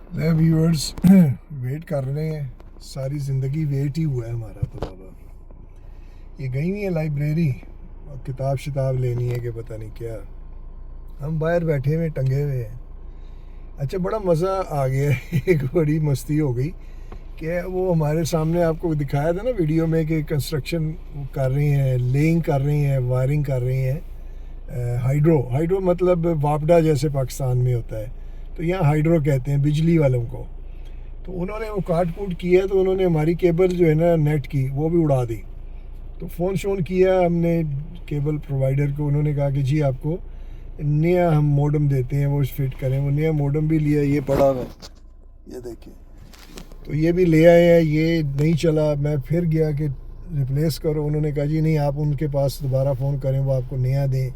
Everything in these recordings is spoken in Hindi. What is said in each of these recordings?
व्यूअर्स वेट कर रहे हैं, सारी ज़िंदगी वेट ही हुआ है हमारा। तो बाबा ये गई नहीं है लाइब्रेरी और किताब शिताब लेनी है कि पता नहीं क्या। हम बाहर बैठे हुए टंगे हुए हैं। अच्छा बड़ा मज़ा आ गया है एक बड़ी मस्ती हो गई कि वो हमारे सामने आपको दिखाया था ना वीडियो में कि कंस्ट्रक्शन कर रही हैं, लेइंग कर रही हैं, वायरिंग कर रही हैं। हाइड्रो हाइड्रो मतलब वापडा जैसे पाकिस्तान में होता है, तो यहाँ हाइड्रो कहते हैं बिजली वालों को। तो उन्होंने वो काट कूट किया, तो उन्होंने हमारी केबल जो है ना नेट की वो भी उड़ा दी। तो फ़ोन शोन किया हमने केबल प्रोवाइडर को, उन्होंने कहा कि जी आपको नया हम मॉडम देते हैं, वो फिट करें। वो नया मॉडम भी लिया, ये पड़ा हुआ है, ये देखिए। तो ये भी ले आए हैं, ये नहीं चला। मैं फिर गया कि रिप्लेस करो, उन्होंने कहा जी नहीं, आप उनके पास दोबारा फ़ोन करें, वो आपको नया दें।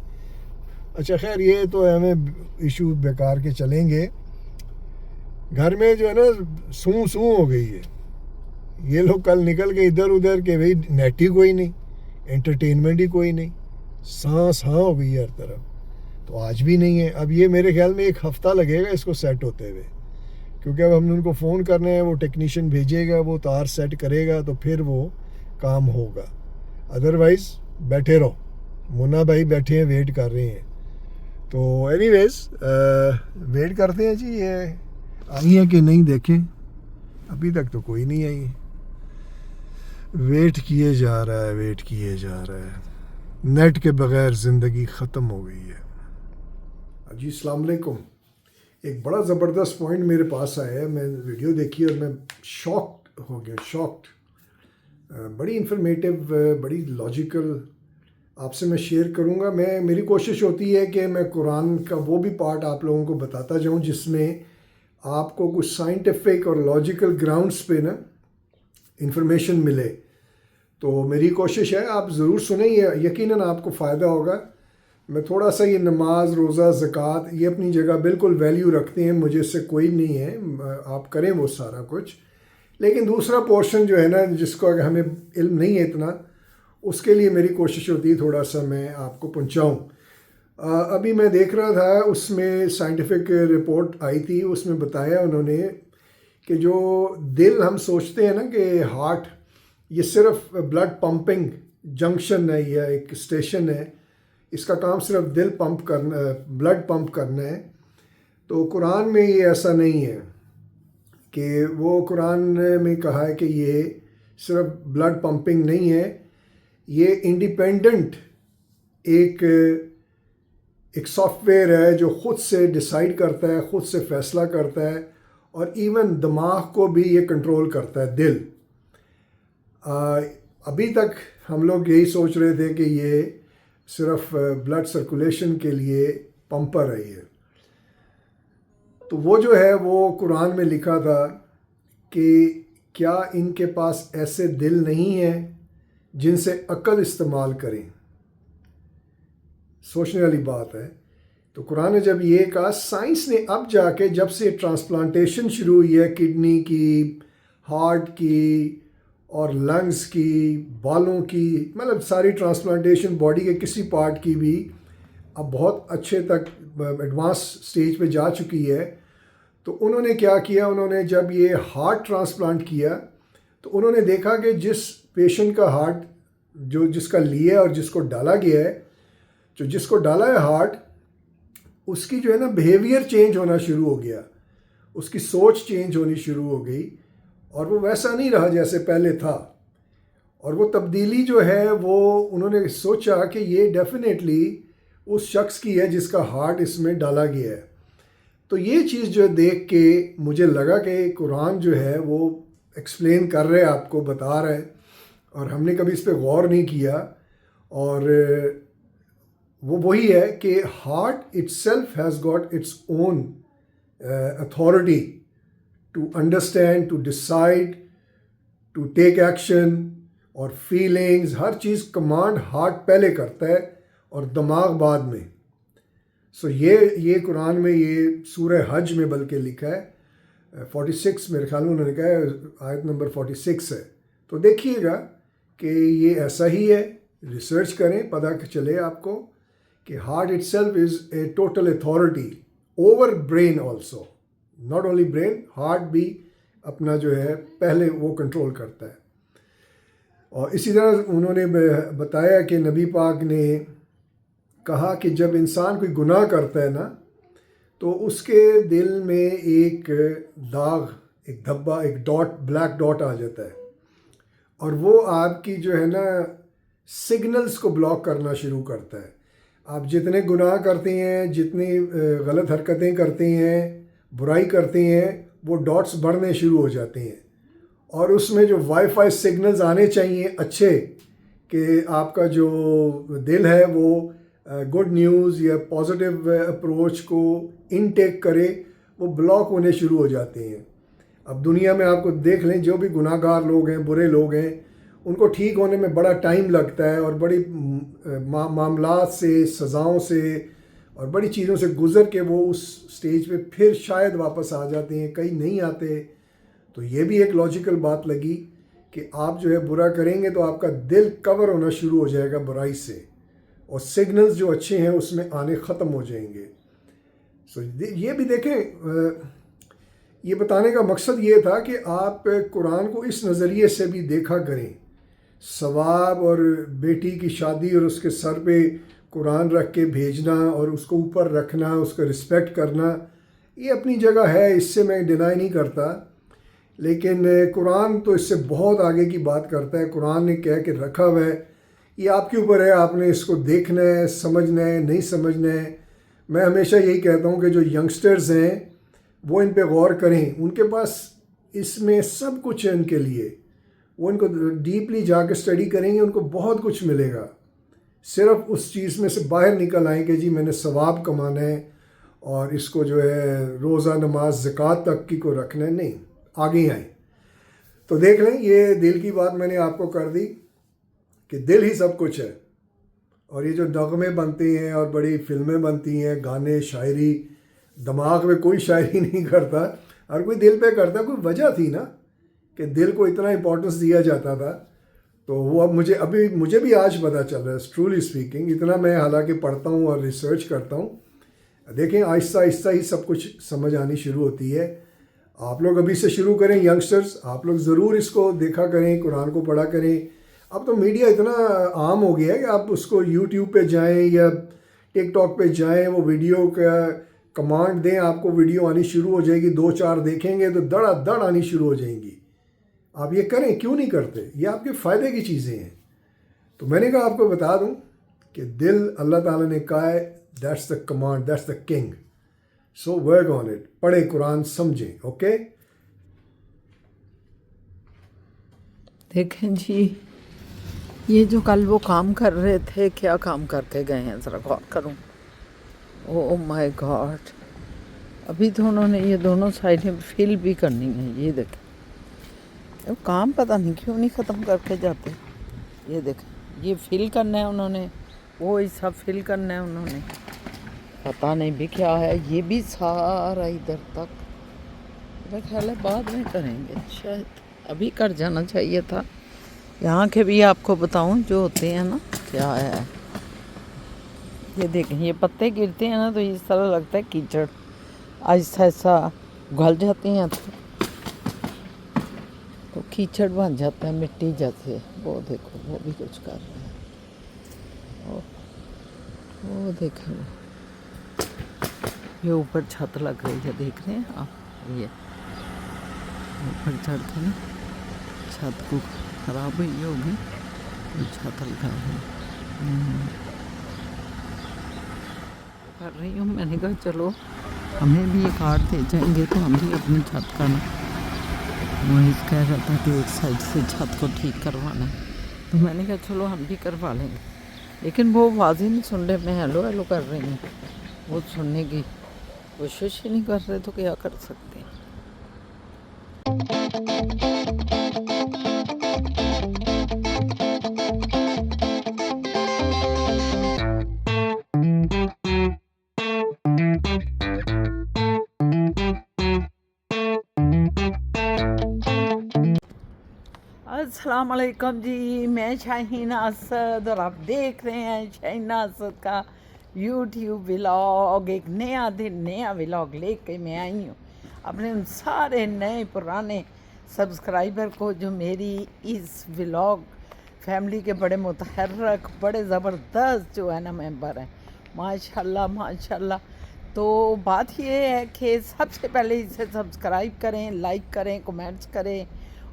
अच्छा खैर, ये तो हमें इशू बेकार के चलेंगे। घर में जो है ना सूं सूं हो गई है। ये लोग कल निकल के इधर उधर के, भाई नेट ही कोई नहीं, एंटरटेनमेंट ही कोई नहीं, सांस हाँ हो गई है हर तरफ। तो आज भी नहीं है। अब ये मेरे ख्याल में एक हफ़्ता लगेगा इसको सेट होते हुए, क्योंकि अब हमने उनको फ़ोन करना है, वो टेक्नीशियन भेजेगा, वो तार सेट करेगा, तो फिर वो काम होगा। अदरवाइज़ बैठे रहो। मुन्ना भाई बैठे हैं, वेट कर रहे हैं। तो एनीवेज वेट करते हैं जी, ये आई है कि नहीं देखें। अभी तक तो कोई नहीं आई। वेट किए जा रहा है, वेट किए जा रहा है। नेट के बगैर ज़िंदगी ख़त्म हो गई है। जी अस्सलाम वालेकुम। एक बड़ा ज़बरदस्त पॉइंट मेरे पास आया है, मैं वीडियो देखी और मैं शॉक्ड हो गया, शॉक्ड। बड़ी इंफॉर्मेटिव, बड़ी लॉजिकल, आपसे मैं शेयर करूँगा। मेरी कोशिश होती है कि मैं कुरान का वो भी पार्ट आप लोगों को बताता जाऊँ जिसमें आपको कुछ साइंटिफिक और लॉजिकल ग्राउंड्स पे ना इंफॉर्मेशन मिले। तो मेरी कोशिश है, आप ज़रूर सुने, ये यकीनन आपको फ़ायदा होगा। मैं थोड़ा सा ये नमाज रोज़ा ज़कात ये अपनी जगह बिल्कुल वैल्यू रखते हैं, मुझे इससे कोई नहीं है, आप करें वो सारा कुछ। लेकिन दूसरा पोर्शन जो है ना, जिसको अगर हमें इल्म नहीं है इतना, उसके लिए मेरी कोशिश होती है थोड़ा सा मैं आपको पहुँचाऊँ। अभी मैं देख रहा था, उसमें साइंटिफिक रिपोर्ट आई थी, उसमें बताया उन्होंने कि जो दिल हम सोचते हैं ना कि हार्ट, ये सिर्फ ब्लड पंपिंग जंक्शन है या एक स्टेशन है, इसका काम सिर्फ दिल पंप करना, ब्लड पंप करना है। तो कुरान में ये ऐसा नहीं है कि वो कुरान में कहा है कि ये सिर्फ ब्लड पंपिंग नहीं है, ये इंडिपेंडेंट एक एक सॉफ्टवेयर है जो ख़ुद से डिसाइड करता है, ख़ुद से फ़ैसला करता है, और इवन दिमाग को भी ये कंट्रोल करता है, दिल। अभी तक हम लोग यही सोच रहे थे कि ये सिर्फ ब्लड सर्कुलेशन के लिए पंपर है ये। तो वो जो है वो कुरान में लिखा था कि क्या इनके पास ऐसे दिल नहीं हैं जिनसे अक्ल इस्तेमाल करें। सोचने वाली बात है। तो कुरान ने जब ये कहा, साइंस ने अब जाके, जब से ट्रांसप्लांटेशन शुरू हुई है किडनी की, हार्ट की और लंग्स की, बालों की, मतलब सारी ट्रांसप्लांटेशन बॉडी के किसी पार्ट की भी अब बहुत अच्छे तक एडवांस स्टेज पे जा चुकी है। तो उन्होंने क्या किया, उन्होंने जब ये हार्ट ट्रांसप्लांट किया तो उन्होंने देखा कि जिस पेशेंट का हार्ट जो जिसका लिया और जिसको डाला गया है, जो जिसको डाला है हार्ट, उसकी जो है ना बिहेवियर चेंज होना शुरू हो गया, उसकी सोच चेंज होनी शुरू हो गई, और वो वैसा नहीं रहा जैसे पहले था। और वो तब्दीली जो है वो उन्होंने सोचा कि ये डेफिनेटली उस शख्स की है जिसका हार्ट इसमें डाला गया है। तो ये चीज़ जो देख के मुझे लगा कि कुरान जो है वो एक्सप्लेन कर रहे हैं, आपको बता रहे हैं, और हमने कभी इस पर गौर नहीं किया। और वो वही है कि heart itself has got its own authority to understand, to decide, to take action, और फीलिंग्स, हर चीज़ कमांड हार्ट पहले करता है और दिमाग बाद में। सो ये कुरान में, ये सूरह हज में बल्कि लिखा है 46 मेरे ख्याल में उन्होंने कहा है, आयत नंबर 46 है। तो देखिएगा कि ये ऐसा ही है, रिसर्च करें, पता चले आपको कि heart itself is a total authority over brain also. Not only brain, heart भी अपना जो है पहले वो कंट्रोल करता है। और इसी तरह उन्होंने बताया कि नबी पाक ने कहा कि जब इंसान कोई गुनाह करता है ना, तो उसके दिल में एक दाग, एक धब्बा, एक डॉट, ब्लैक डॉट आ जाता है, और वो आपकी जो है ना सिग्नल्स को ब्लॉक करना शुरू करता है। आप जितने गुनाह करते हैं, जितनी गलत हरकतें करते हैं, बुराई करते हैं, वो डॉट्स बढ़ने शुरू हो जाते हैं, और उसमें जो वाईफाई सिग्नल्स आने चाहिए अच्छे, कि आपका जो दिल है वो गुड न्यूज़ या पॉजिटिव अप्रोच को इनटेक करे, वो ब्लॉक होने शुरू हो जाते हैं। अब दुनिया में आपको देख लें, जो भी गुनाहगार लोग हैं, बुरे लोग हैं, उनको ठीक होने में बड़ा टाइम लगता है, और बड़ी मामलात से, सज़ाओं से और बड़ी चीज़ों से गुज़र के वो उस स्टेज पे फिर शायद वापस आ जाते हैं, कई नहीं आते। तो ये भी एक लॉजिकल बात लगी कि आप जो है बुरा करेंगे तो आपका दिल कवर होना शुरू हो जाएगा बुराई से, और सिग्नल्स जो अच्छे हैं उसमें आने ख़त्म हो जाएंगे। सो ये भी देखें, ये बताने का मकसद ये था कि आप कुरान को इस नज़रिए से भी देखा करें। सवाब और बेटी की शादी और उसके सर पे कुरान रख के भेजना और उसको ऊपर रखना, उसका रिस्पेक्ट करना, ये अपनी जगह है, इससे मैं डिनाई नहीं करता। लेकिन कुरान तो इससे बहुत आगे की बात करता है। कुरान ने कह के रखा हुआ है, ये आपके ऊपर है, आपने इसको देखना है, समझना है, नहीं समझना है। मैं हमेशा यही कहता हूँ कि जो यंगस्टर्स हैं वो इन पे गौर करें, उनके पास इसमें सब कुछ है उनके लिए, वो इनको डीपली जाकर स्टडी करेंगे, उनको बहुत कुछ मिलेगा। सिर्फ उस चीज़ में से बाहर निकल आए कि जी मैंने सवाब कमाना है और इसको जो है रोज़ा, नमाज, ज़कात तक की को रखना है, नहीं, आगे आए। तो देख लें, ये दिल की बात मैंने आपको कर दी कि दिल ही सब कुछ है। और ये जो नगमे बनते हैं और बड़ी फिल्में बनती हैं, गाने, शायरी, दिमाग में कोई शायरी नहीं करता, हर कोई दिल पे करता। कोई वजह थी ना कि दिल को इतना इम्पोर्टेंस दिया जाता था। तो वो अब मुझे भी आज पता चल रहा है, ट्रूली स्पीकिंग। इतना मैं हालांकि पढ़ता हूँ और रिसर्च करता हूँ। देखें, आहिस्ता आहिस्ता ही सब कुछ समझ आनी शुरू होती है। आप लोग अभी से शुरू करें, यंगस्टर्स, आप लोग ज़रूर इसको देखा करें, कुरान को पढ़ा करें। अब तो मीडिया इतना आम हो गया है कि आप उसको यूट्यूब पे जाएं या टिकटॉक पे जाएं, वो वीडियो का कमांड दें, आपको वीडियो आनी शुरू हो जाएगी। 2-4 देखेंगे तो धड़ आनी शुरू हो जाएंगी। आप ये करें, क्यों नहीं करते? ये आपके फ़ायदे की चीज़ें हैं। तो मैंने कहा आपको बता दूं कि दिल अल्लाह ताला ने कहा है, that's the command, that's the king, so work on it. पढ़ें कुरान, समझें। ओके, देखें जी, ये जो कल वो काम कर रहे थे, क्या काम करके गए हैं ज़रा गौर करूँ। ओह माय गॉड, अभी तो उन्होंने ये दोनों साइडें फिल भी करनी है। ये देखें, अब काम पता नहीं क्यों नहीं ख़त्म करके जाते। ये देखें, ये फिल करना है उन्होंने, वो सब फिल करना है उन्होंने, पता नहीं भी क्या है। ये भी सारा इधर तक, मेरा ख्याल है बाद में करेंगे शायद, अभी कर जाना चाहिए था। यहाँ के भी आपको बताऊँ जो होते हैं ना, क्या है, ये देखें, ये पत्ते गिरते हैं ना तो इस तरह लगता है कीचड़, ऐसा ऐसा घुल जाते हैं तो कीचड़ बन जाता है, मिट्टी जैसे। वो देखो, वो भी कुछ कर रहे हैं। वो देखो, ये ऊपर छत लग रही है, देख रहे हैं आप? ये ऊपर चढ़ के ना छत को खराब हुई होगी, तो छत लगा है कर रही हूँ। मैंने कहा चलो हमें भी ये कार्ड दे जाएंगे तो हम भी अपनी छत का ना, वही कह रहा था कि एक साइड से छत को ठीक करवाना है, तो मैंने कहा चलो हम भी करवा लेंगे। लेकिन वो आवाज़ ही नहीं सुन रहे, मैं हेलो हेलो कर रही हूँ, वो सुनने की कोशिश ही नहीं कर रहे, तो क्या कर सकते हैं। अस्सलाम वालेकुम जी, मैं शाहीना असद और आप देख रहे हैं शाहीना असद का यूट्यूब व्लॉग। एक नया दिन, नया व्लॉग लेके मैं आई हूँ। अपने उन सारे नए पुराने सब्सक्राइबर को जो मेरी इस व्लॉग फैमिली के बड़े मुतहर्रक बड़े ज़बरदस्त जो है ना मेंबर हैं, माशाल्लाह माशाल्लाह। तो बात ये है कि सबसे पहले इसे सब्सक्राइब करें, लाइक करें, कमेंट्स करें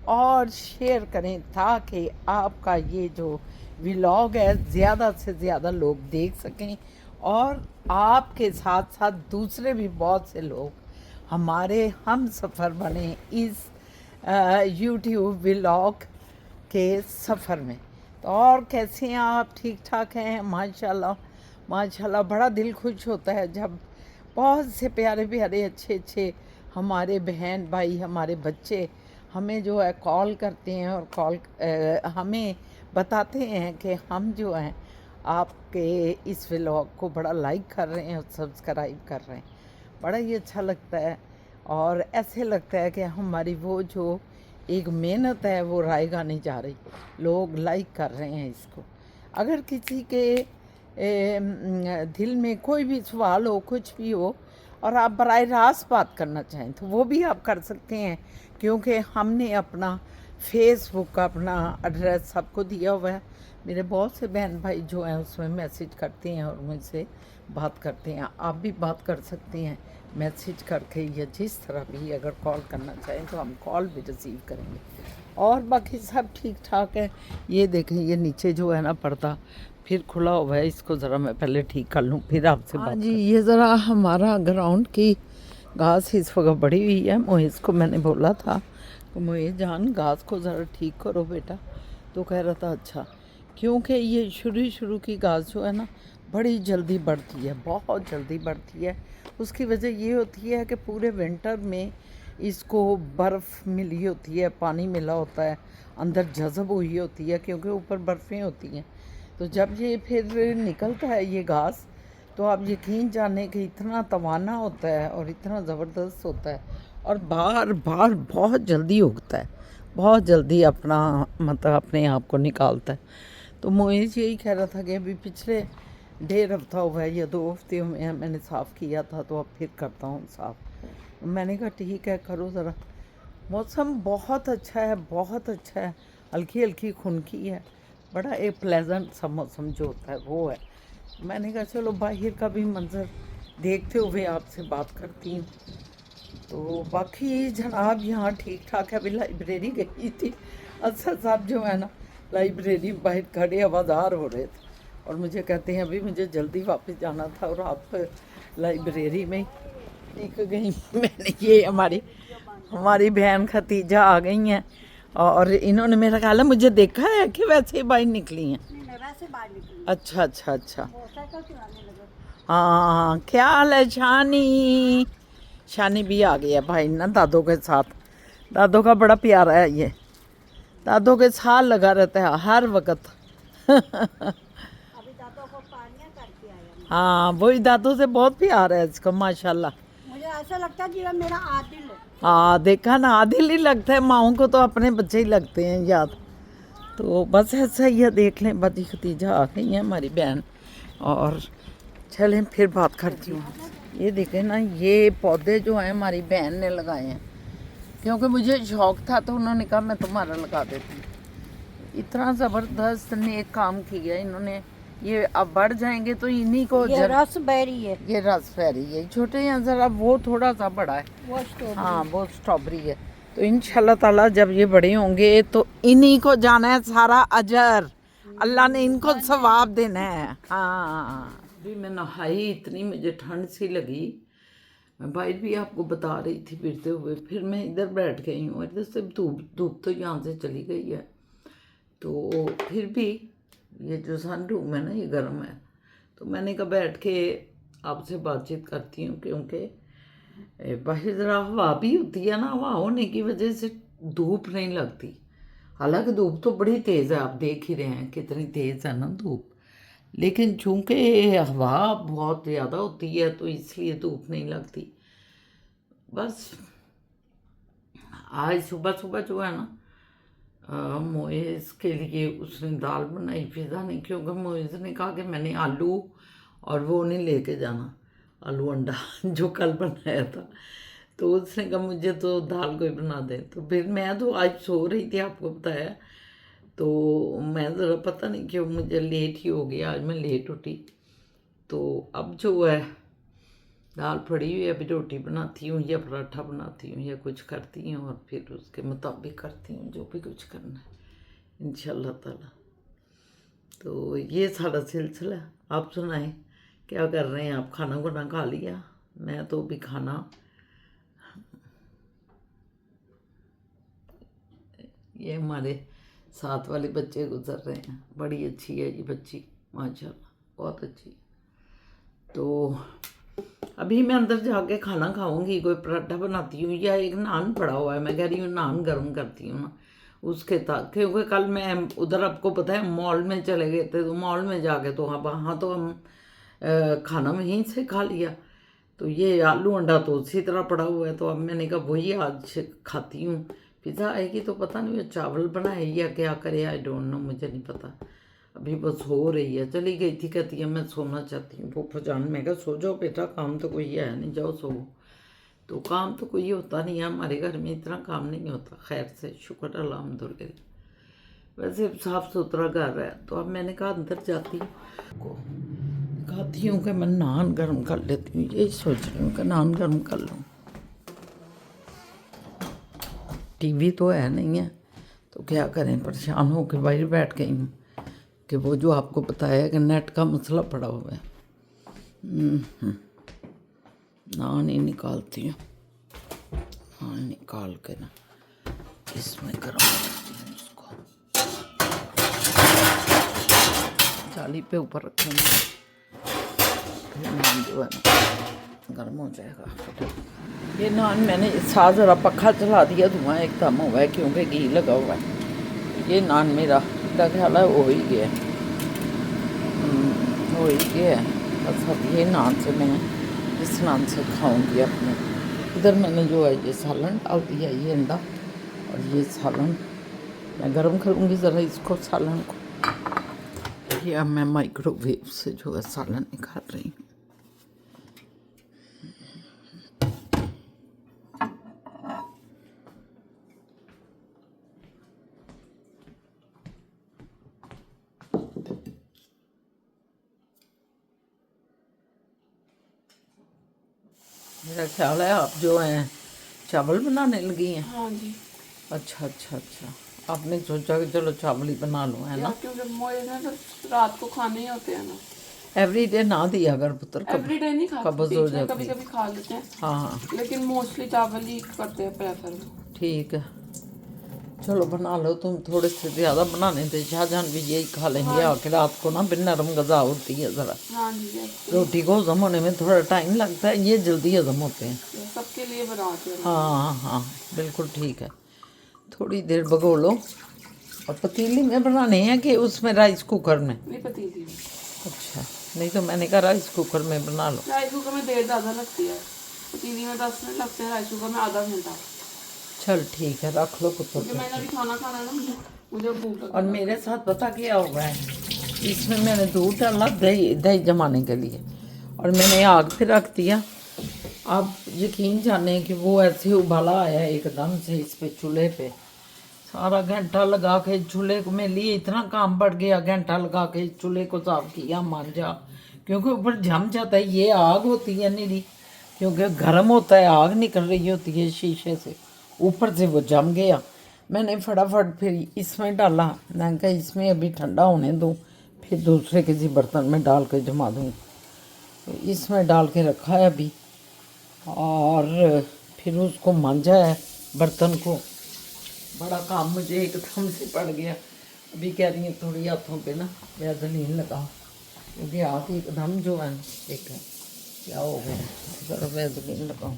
और शेयर करें ताकि आपका ये जो व्लॉग है ज़्यादा से ज़्यादा लोग देख सकें और आपके साथ साथ दूसरे भी बहुत से लोग हमारे हम सफ़र बने इस यूट्यूब व्लॉग के सफ़र में। तो और कैसे हैं आप? ठीक ठाक हैं? माशाल्लाह माशाल्लाह। बड़ा दिल खुश होता है जब बहुत से प्यारे प्यारे अच्छे अच्छे हमारे बहन भाई हमारे बच्चे हमें जो है कॉल करते हैं और हमें बताते हैं कि हम जो हैं आपके इस व्लॉग को बड़ा लाइक कर रहे हैं और सब्सक्राइब कर रहे हैं। बड़ा ही अच्छा लगता है और ऐसे लगता है कि हमारी वो जो एक मेहनत है वो रायगा नहीं जा रही, लोग लाइक कर रहे हैं इसको। अगर किसी के दिल में कोई भी सवाल हो, कुछ भी हो और आप बराह रास्त बात करना चाहें तो वो भी आप कर सकते हैं, क्योंकि हमने अपना फेसबुक अपना एड्रेस सबको दिया हुआ है। मेरे बहुत से बहन भाई जो हैं उसमें मैसेज करते हैं और मुझसे बात करते हैं। आप भी बात कर सकते हैं मैसेज करके या जिस तरह भी। अगर कॉल करना चाहें तो हम कॉल भी रिसीव करेंगे और बाकी सब ठीक ठाक है। ये देखें, ये नीचे जो है ना पर्दा फिर खुला हुआ है, इसको ज़रा मैं पहले ठीक कर लूँ फिर आपसे बात जी। ये ज़रा हमारा ग्राउंड की घास इस वक्त बड़ी हुई है। मोहित को मैंने बोला था कि मोहित जान घास को ज़रा ठीक करो बेटा, तो कह रहा था अच्छा, क्योंकि ये शुरू की घास जो है ना बड़ी जल्दी बढ़ती है, बहुत जल्दी बढ़ती है। उसकी वजह ये होती है कि पूरे विंटर में इसको बर्फ़ मिली होती है, पानी मिला होता है, अंदर जज़ब हुई होती है क्योंकि ऊपर बर्फ़ें होती हैं। तो जब ये फिर निकलता है ये घास, तो आप यकीन जाने कि इतना तवाना होता है और इतना ज़बरदस्त होता है और बार बार बहुत जल्दी उगता है, बहुत जल्दी अपना मतलब अपने आप को निकालता है। तो मोहित यही कह रहा था कि अभी पिछले 1.5 हफ्ता हुआ है या 2 हफ्ते में मैंने साफ़ किया था, तो अब फिर करता हूँ साफ़। मैंने कहा ठीक है करो ज़रा। मौसम बहुत अच्छा है, बहुत अच्छा है, हल्की हल्की खुनकी है, बड़ा एक प्लेजेंट सा मौसम जो होता है वो है। मैंने कहा चलो बाहर का भी मंज़र देखते हुए आपसे बात करती हूँ। तो बाकी जनाब यहाँ ठीक ठाक है। अभी लाइब्रेरी गई थी, असद साहब जो है ना लाइब्रेरी बाहर खड़े आवाज़ार हो रहे थे और मुझे कहते हैं अभी मुझे जल्दी वापस जाना था और आप लाइब्रेरी में दिख गई। मैंने ये हमारी बहन खतीजा आ गई हैं और इन्होंने मेरा ख्याल है मुझे देखा है कि वैसे ही बाहर निकली हैं। अच्छा अच्छा अच्छा। हाँ, क्या हाल है शानी? शानी भी आ गई है भाई ना दादों के साथ। दादों का बड़ा प्यारा है ये, दादों के साथ लगा रहता है हर वक्त। हाँ, वही दादों से बहुत प्यार है इसको माशाल्लाह। मुझे ऐसा लगता है कि मेरा आदिल है। हाँ देखा ना, आदिल ही लगता है, माओं को तो अपने बच्चे ही लगते हैं याद। तो बस ऐसा ही है, देख लें बदी खतीजा आ गई है हमारी बहन और चलें फिर बात करती हूँ। ये देखें ना, ये पौधे जो हैं हमारी बहन ने लगाए हैं क्योंकि मुझे शौक़ था तो उन्होंने कहा मैं तुम्हारा लगा देती हूँ। इतना ज़बरदस्त नेक काम किया इन्होंने। ये अब बढ़ जाएंगे तो इन्हीं को ये रसबेरी है, ये रसबेरी है, छोटे हैं ज़रा, वो थोड़ा सा बड़ा है, वो स्ट्रॉबेरी। हाँ वो स्ट्रॉबेरी है। तो इंशाल्लाह ताला जब ये बड़े होंगे तो इन्हीं को जाना है सारा अजर, अल्लाह ने इनको सवाब देना है। हाँ अभी मैं नहाई, इतनी मुझे ठंड सी लगी, मैं बाहर भी आपको बता रही थी फिरते हुए, फिर मैं इधर बैठ गई हूँ। इधर से धूप तो यहाँ से चली गई है, तो फिर भी ये जो सन रूम है ना ये गर्म है, तो मैंने कहा बैठ के आपसे बातचीत करती हूँ क्योंकि बाहर ज़रा हवा भी होती है ना, हवा होने की वजह से धूप नहीं लगती। हालांकि धूप तो बड़ी तेज़ है, आप देख ही रहे हैं कितनी तेज़ है ना धूप, लेकिन चूँकि हवा बहुत ज़्यादा होती है तो इसलिए धूप नहीं लगती। बस आज सुबह सुबह जो है ना मोइज़ के लिए उसने दाल बनाई, फिज़ा ने, क्योंकि मोइज़ ने कहा कि मैंने आलू और वो नहीं लेके जाना, आलू अंडा जो कल बनाया था, तो उसने कहा मुझे तो दाल कोई बना दे। तो फिर मैं तो आज सो रही थी, आपको बताया, तो मैं ज़रा पता नहीं क्यों मुझे लेट ही हो गया, आज मैं लेट उठी। तो अब जो है दाल पड़ी हुई है, अभी रोटी बनाती हूँ या पराठा बनाती हूँ या कुछ करती हूँ और फिर उसके मुताबिक करती हूँ जो भी कुछ करना है इंशाल्लाह ताला। तो ये सारा सिलसिला है। आप सुनाएं क्या कर रहे हैं आप? खाना खुना खा लिया? मैं तो भी खाना, ये हमारे साथ वाले बच्चे गुजर रहे हैं। बड़ी अच्छी है ये बच्ची, माशाल्लाह बहुत अच्छी। तो अभी मैं अंदर जाके खाना खाऊंगी, कोई पराठा बनाती हूँ या एक नान पड़ा हुआ है, मैं कह रही हूँ नान गर्म करती हूँ ना उसके साथ, क्योंकि कल मैं उधर, आपको पता है, मॉल में चले गए थे। तो मॉल में जाके तो वहाँ तो हम खाना वहीं से खा लिया। तो ये आलू अंडा तो उसी तरह पड़ा हुआ है। तो अब मैंने कहा वही आज खाती हूँ। पिज़्ज़ा आएगी तो पता नहीं वो चावल बनाए या क्या करे, आई डोंट नो, मुझे नहीं पता। अभी बस हो रही है, चली गई थी, कहती है मैं सोना चाहती हूँ फूफा जान। मैं कहा सो जाओ बेटा, काम तो कोई है नहीं, जाओ सो। तो काम तो कोई होता नहीं है हमारे घर में, इतना काम नहीं होता, खैर से शुक्र अल्हम्दुलिल्लाह। वैसे साफ़ सुथरा घर है। तो अब मैंने कहा अंदर जाती हूँ, को दिखाती हूँ कि मैं नान गर्म कर लेती हूँ। यही सोच रही हूँ कि नान गर्म कर लूँ। टीवी तो है नहीं है, तो क्या करें, परेशान हो के बाहर बैठ गई हूँ कि वो जो आपको बताया कि नेट का मसला पड़ा हुआ है। नान ही निकालती हूँ, नान निकाल के ना इसमें गर्म करती हूँ उसको, जाली पे ऊपर रखेंगे, फिर नान जो है ना गर्म हो जाएगा। ये नान मैंने साथ ज़रा पक्खा चला दिया, धुआं एकदम हुआ है क्योंकि घी लगा हुआ है। ये नान मेरा ख्याल है हो ही गया, हो ही गया है। बस अब ये नान से मैं इस नान से खाऊंगी अपने। इधर मैंने जो है ये सालन डाल दिया, ये अंडा और ये सालन मैं गर्म करूँगी ज़रा इसको, सालन को। ये अब मैं माइक्रोवेव से जो है सालन निकाल रही हूँ। मेरा ख्याल है आप जो हैं चावल बनाने लगी हैं। हाँ जी। अच्छा अच्छा अच्छा, आपने सोचा कि चलो चावल ही बना लो, है ना? क्योंकि मुझे ना तो रात को खाने ही होते हैं ना। एवरी डे ना दिया अगर पुत्र, एवरी डे नहीं खाते, कब्ज हो बीच में जाती कभी है। कभी खा लेते हैं। हाँ हाँ लेकिन मोस्टली चावल ही करते हैं प्रेफर। ठीक है, चलो बना लो तुम, थोड़े से ज़्यादा बनाने थे, शाहजहान भी यही खा लेंगे आके रात को ना, बिन नरम गज़ा होती है ज़रा। हाँ जी yes, रोटी को हजम होने में थोड़ा टाइम लगता है, ये जल्दी हजम होते हैं। सबके लिए बनाते हैं। हाँ हाँ हाँ बिल्कुल ठीक है। थोड़ी देर भगो लो। और पतीली में बनाने हैं कि उसमें राइस कुकर में? नहीं पतीली में। अच्छा, नहीं तो मैंने कहा राइस कुकर में बना लो। राइस कुकर में देर ज़्यादा लगती है, पतीली में 10 मिनट लगते हैं, राइस कुकर में आधा घंटा। चल ठीक है, रख लो पुत्र। क्योंकि मैंने अभी खाना खाना है ना, मुझे भूख लगी। और मेरे साथ पता क्या हुआ है, इसमें मैंने दूध डाला दही, दही जमाने के लिए, और मैंने आग पे रख दिया। आप यकीन जाने कि वो ऐसे उबाला आया एकदम से इस पे चूल्हे पे, सारा घंटा लगा के चूल्हे को मेरे लिए इतना काम बढ़ गया, घंटा लगा के चूल्हे को साफ किया, मांझा, क्योंकि ऊपर जम जाता है। ये आग होती है नीली, क्योंकि गर्म होता है, आग निकल रही होती है शीशे से, ऊपर से वो जम गया। मैंने फटाफट फिर इसमें डाला, मैंने कहा इसमें अभी ठंडा होने दूँ, फिर दूसरे किसी बर्तन में डाल के जमा दूँ। तो इसमें डाल के रखा है अभी, और फिर उसको मांझा है बर्तन को। बड़ा काम मुझे एकदम से पड़ गया। अभी कह रही है थोड़ी हाथों पे ना वैसलीन लगाओ, क्योंकि हाथ एकदम जो है एक है क्या हो गया, ज़रा वैसलीन लगाओ।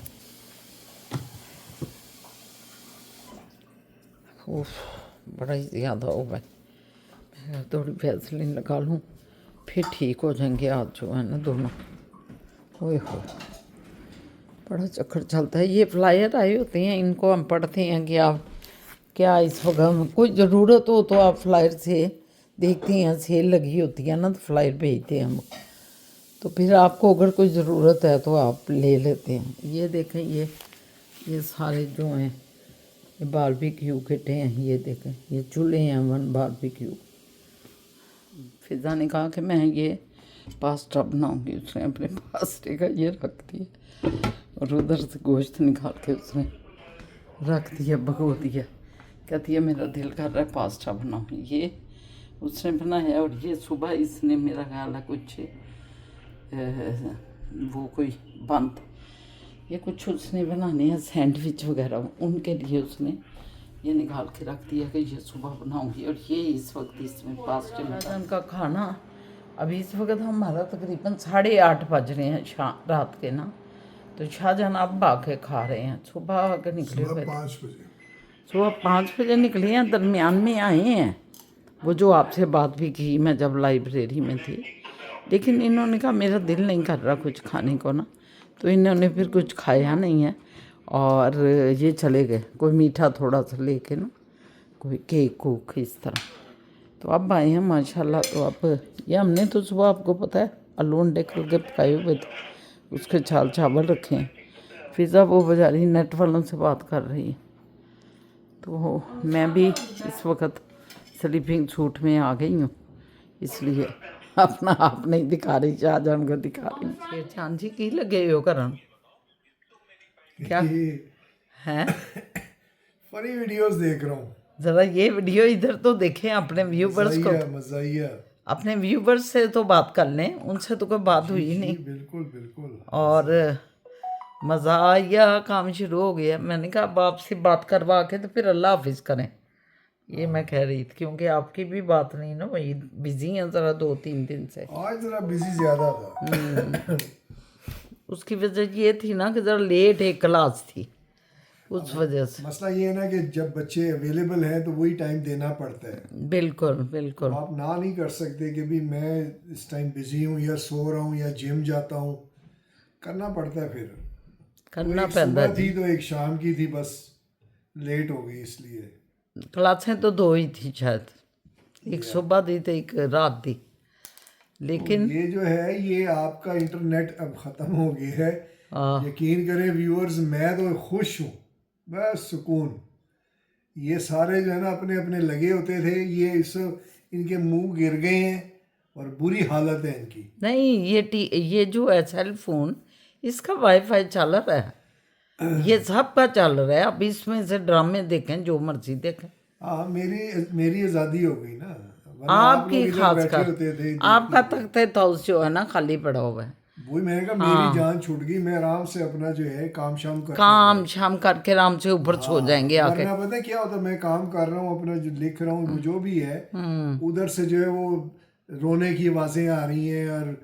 उफ, बड़ा ही ज़्यादा हो गया, मैं थोड़ी वैसलीन लगा लूँ फिर ठीक हो जाएंगे हाथ जो है ना दोनों। ओए हो, बड़ा चक्कर चलता है। ये फ्लायर आए होते हैं, इनको हम पढ़ते हैं कि आप क्या इस वक्त कोई ज़रूरत हो तो आप फ्लायर से देखते हैं, सेल लगी होती है ना तो फ्लायर भेजते हैं हम। तो फिर आपको अगर कोई ज़रूरत है तो आप ले लेते हैं। ये देखें, ये ये सारे जो हैं ये बारबेक्यू किटे हैं, ये देखें ये चूल्हे हैं 1 बारबेक्यू। फिजा ने कहा कि मैं ये पास्ता बनाऊंगी, उसने अपने पास्ते का ये रख दिया और उधर से गोश्त निकाल के उसने रख दिया, भगो दिया। कहती है मेरा दिल कर रहा है पास्ता बनाऊँ। ये उसने बनाया और ये सुबह इसने मेरा ख्याल है कुछ वो कोई बंद ये कुछ उसने बनाने हैं सैंडविच वगैरह, उनके लिए उसने ये निकाल के रख दिया कि ये सुबह बनाऊंगी। और ये इस वक्त इसमें पास्ते में का खाना अभी इस वक्त हमारा तकरीबन 8:30 बज रहे हैं रात के ना। तो शाहजहान अब आके खा रहे हैं। सुबह आके निकले हुए थे, 5 बजे। सुबह 5 बजे निकले हैं, दरमियान में आए हैं। वो जो आपसे बात भी की मैं जब लाइब्रेरी में थी, लेकिन इन्होंने कहा मेरा दिल नहीं कर रहा कुछ खाने को ना, तो इन्होंने फिर कुछ खाया नहीं है और ये चले गए कोई मीठा थोड़ा सा लेके ना, कोई केक कूक इस तरह। तो अब आए हैं माशाल्लाह। तो अब ये हमने तो सुबह आपको पता है आलू अंडे कल के पकाए हुए थे, उसके चावल रखे हैं। फिज़ा वो बेचारी नेट वालों से बात कर रही है। तो मैं भी इस वक्त स्लीपिंग सूट में आ गई हूँ, इसलिए अपना आप नहीं दिखा रही, शाहजहान को दिखा रही। शेरचान जी की लगे हो करन क्या है? फनी वीडियोस देख रहा हूँ। ज़रा ये वीडियो इधर तो देखें, अपने व्यूवर्स को, मज़ाहिया। अपने व्यूवर्स से तो बात कर लें, उनसे तो कोई बात हुई नहीं। बिल्कुल बिल्कुल। और मज़ाहिया काम शुरू हो गया। मैंने कहा अब आपसे बात करवा के तो फिर अल्लाह हाफिज़ करें, ये मैं कह रही थी, क्योंकि आपकी भी बात नहीं ना वही, बिजी हैं ज़रा 2-3 दिन से। आज ज़रा बिजी ज़्यादा था। उसकी वजह ये थी ना कि ज़रा लेट एक क्लास थी, उस वजह से। मसला ये है ना कि जब बच्चे अवेलेबल हैं तो वही टाइम देना पड़ता है। बिल्कुल बिल्कुल। आप ना नहीं कर सकते कि भी मैं इस टाइम बिजी हूँ या सो रहा हूँ या जिम जाता हूँ, करना पड़ता है। फिर करना एक पैदा सुबह थी तो एक शाम की थी, बस लेट हो गई इसलिए। क्लासें तो 2 ही थी शायद, एक सुबह दी तो एक रात दी। लेकिन ये जो है ये आपका इंटरनेट अब ख़त्म हो गया है, हाँ, यकीन करें व्यूअर्स, मैं तो खुश हूँ, बस सुकून। ये सारे जो है ना अपने अपने लगे होते थे, ये इस इनके मुंह गिर गए हैं और बुरी हालत है इनकी। नहीं ये जो है सेल फोन, इसका वाईफाई चल रहा है, ये सब का चल रहा है। अब इसमें से ड्रामे देखें जो मर्जी देखें। हाँ, मेरी आज़ादी हो गई ना, वरना आप आपकी लोग इधर खास बैठे कर होते थे। आपका तख्ते हाउस जो है ना खाली पड़ा हुआ है। वही मैंने कहा मेरी जान छूट गई, मैं आराम से अपना जो है काम शाम कर काम शाम करके आराम से ऊपर सो जाएंगे आके। वरना पता है क्या होता, मैं काम कर रहा हूँ अपना, जो लिख रहा हूँ जो भी है, उधर से जो है वो रोने की आवाजें आ रही हैं और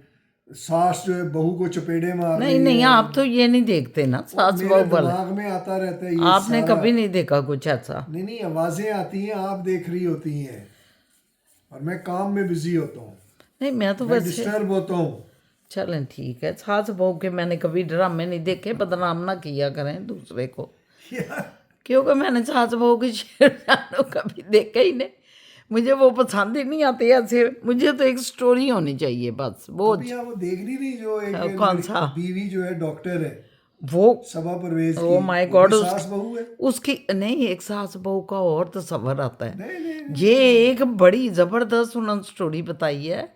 सास जो है बहू को चपेड़े मार रही नहीं नहीं, आप तो ये नहीं देखते ना सास मेरे बहू वाला, दिमाग में आता रहता है ये आपने सारा। कभी नहीं देखा कुछ ऐसा। नहीं नहीं, आवाजें आती हैं, आप देख रही होती हैं और मैं काम में बिजी होता हूँ, नहीं मैं तो मैं वैसे डिस्टर्ब होता हूँ। चलें ठीक है। सास बहू के मैंने कभी ड्रामे नहीं देखे, बदनाम ना किया करें दूसरे को, क्योंकि मैंने सास बहू के शेरशानों कभी देखा ही नहीं। मुझे वो पसंद ही नहीं आते ऐसे, मुझे तो एक स्टोरी होनी चाहिए बस। वो अभी आप वो देख नहीं रही जो एक कौन सा? बीवी जो है डॉक्टर है, वो सबा परवेज ओ की, माय वो गॉड, भी सास बहू है। उसकी नहीं, एक सास बहू का और तस्वर आता है। नहीं नहीं, ये एक बड़ी ज़बरदस्त उन्होंने स्टोरी बताई है